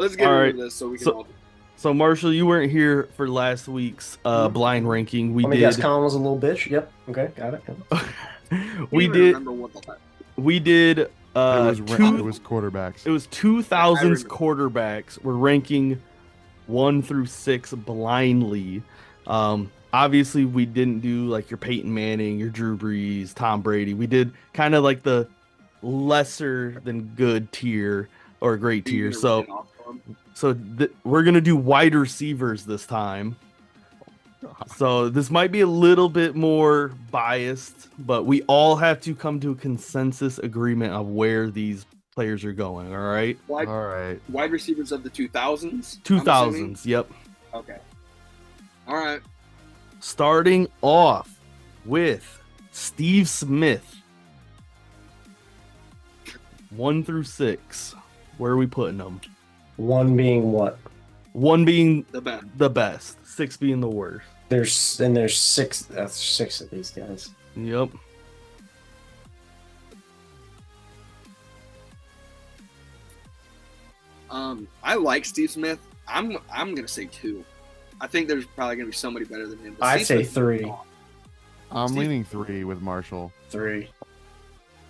Let's get All right. into this so we can So, all. so Marshall, you weren't here for last week's blind ranking. We Let me guess, did. Colin was a little bitch. Yep. Okay, got it. we even did. remember what the We did. It was two. quarterbacks. It was 2000s I quarterbacks. We're ranking 1 through 6 blindly. Obviously, we didn't do like your Peyton Manning, your Drew Brees, Tom Brady. We did kind of like the lesser than good tier or great tier. We're gonna do wide receivers this time. So this might be a little bit more biased, but we all have to come to a consensus agreement of where these players are going. All right. Wide, All right. wide receivers of the 2000s. 2000s. Yep. Okay. All right. Starting off with Steve Smith. 1 through 6. Where are we putting them? 1 being what? 1 being The best. 6 being the worst. There's 6. That's 6 of these guys. Yep. I like Steve Smith. I'm gonna say 2. I think there's probably gonna be somebody better than him. I'd say Smith, 3. I'm leaning 3 with Marshall, 3.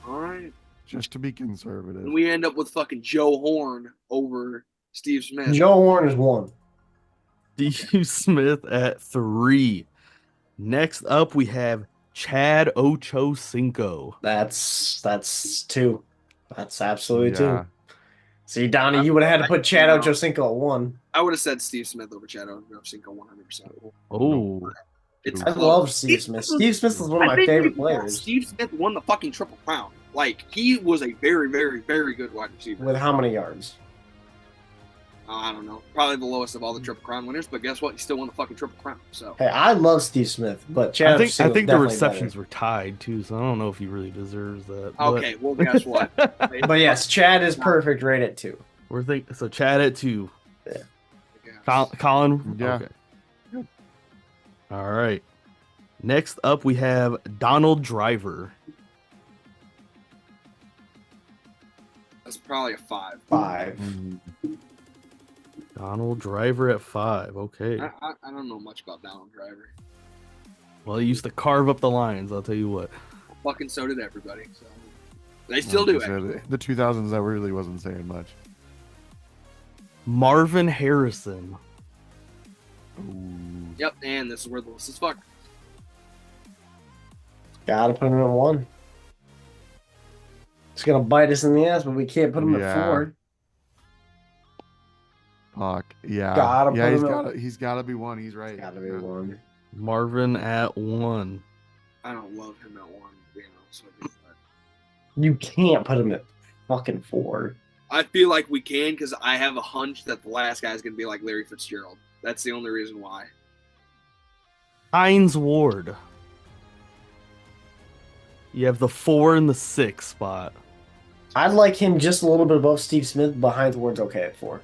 All right. just to be conservative. And we end up with fucking Joe Horn over Steve Smith. Joe Horn is 1. Steve Smith at 3. Next up, we have Chad Ochocinco. That's 2. That's absolutely Yeah. 2. See, Donnie, you would have had to put Chad Ochocinco at 1. I would have said Steve Smith over Chad Ochocinco 100%. Oh, It's I love Steve Smith. Steve Smith is one of my favorite players. Steve Smith won the fucking Triple Crown. Like, he was a very, very, very good wide receiver. With how many yards? I don't know. Probably the lowest of all the Triple Crown winners, but guess what? He still won the fucking Triple Crown. So Hey, I love Steve Smith, but Chad I think Ochocinco's the definitely receptions better. were tied too, so I don't know if he really deserves that. okay, well, guess what? But yes, Chad is perfect right at 2. We're thinking so. Chad at 2. Yeah. Colin. Yeah. Okay. All right. Next up, we have Donald Driver. That's probably a 5. 5. Mm, Donald Driver at 5. Okay. I don't know much about Donald Driver. Well, he used to carve up the Lions. I'll tell you what. Fucking so did everybody. So they still do. Actually. The 2000s, I really wasn't saying much. Marvin Harrison. Ooh. Yep, and this is where the list is fucked. Gotta put him at 1. It's gonna bite us in the ass, but we can't put him at Yeah. 4. Fuck. Yeah. Gotta yeah, put he's gotta be 1. He's right. Gotta be Yeah. 1. Marvin at 1. I don't love him at 1, to be honest with you. You can't put him at fucking 4. I feel like we can because I have a hunch that the last guy is going to be like Larry Fitzgerald. That's the only reason why. Hines Ward. You have the 4 and the 6 spot. I'd like him just a little bit above Steve Smith, but Hines Ward's okay at 4.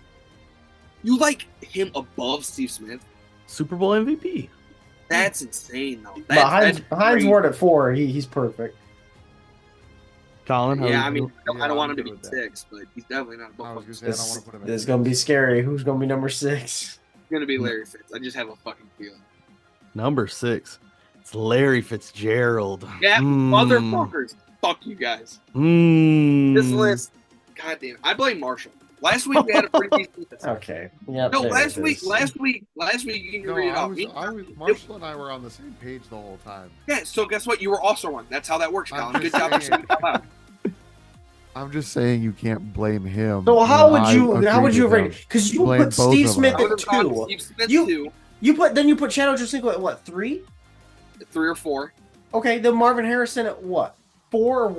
You like him above Steve Smith? Super Bowl MVP. That's insane, though. But Hines crazy. Ward at 4, he's perfect. Colin, how Yeah, you I mean, doing? I don't Yeah, want I'm him to good be with that. 6, but he's definitely not I above. was gonna It's say, I don't want to put him at This is gonna be scary. Who's gonna be number 6? going to be Larry Fitz. I just have a fucking feeling. Number 6. It's Larry Fitzgerald. Yeah, Mm. motherfuckers. Fuck you guys. Mm. This list, goddamn. I blame Marshall. Last week we had a pretty decent list. Okay. Yeah. No, last week you can No, read it off. Marshall and I were on the same page the whole time. Yeah, so guess what? You were also wrong. That's how that works, I'm Colin. Good just job for saying. saying it out loud. I'm just saying you can't blame him. So how when would I you agree have with rated? him. Because you Blame put both Steve of Smith I would at have gone 2. Steve Smith You- 2, You put Chad Ochocinco at what, 3? 3 or 4. Okay, then Marvin Harrison at what, 4 or 1?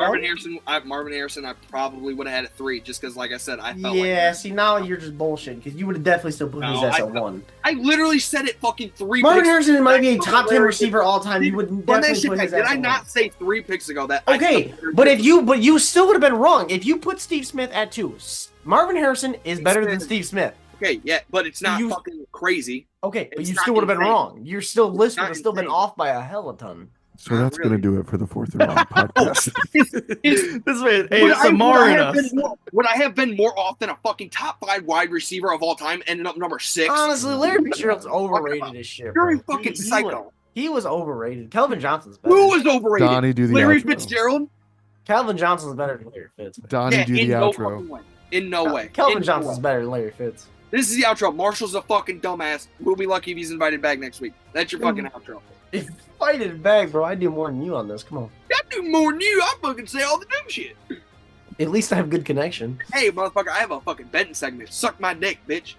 Marvin Harrison, I probably would have had at 3, just because, like I said, I felt Yeah, like see, now you're just bullshitting because you would have definitely still put his No, ass I- at 1. I literally said it fucking 3 Marvin picks. Harrison might be a That's top 10 Larry receiver all time. You would Run that definitely shit put back. his Did ass I at not 1. say 3 picks ago that? Okay, but you still would have been wrong if you put Steve Smith at 2. Marvin Harrison is better than Steve Smith. Okay, yeah, but it's not You- fucking crazy. Okay, but It's you not still would have been insane. wrong. Your list would not have still been insane. off by a hell of a ton. So that's going to do it for the 4th and Long podcast. This man, hey, it's Samarin us. Would I have been more often a fucking top 5 wide receiver of all time, ending up number 6? Honestly, Larry Fitzgerald's overrated as shit. You're a Bro. fucking psycho. He was overrated. Kelvin Johnson's better. Who was overrated? Donnie, do the Larry outro. Fitzgerald? Calvin Johnson's better than Larry Fitz. Donnie, do the in no outro. fucking way. In no way. Calvin In no Johnson's way. better than Larry Fitz. This is the outro. Marshall's a fucking dumbass. We'll be lucky if he's invited back next week. That's your fucking outro. If I did it back, bro, I do more than you on this. Come on. I do more than you. I fucking say all the dumb shit. At least I have good connection. Hey, motherfucker, I have a fucking betting segment. Suck my dick, bitch.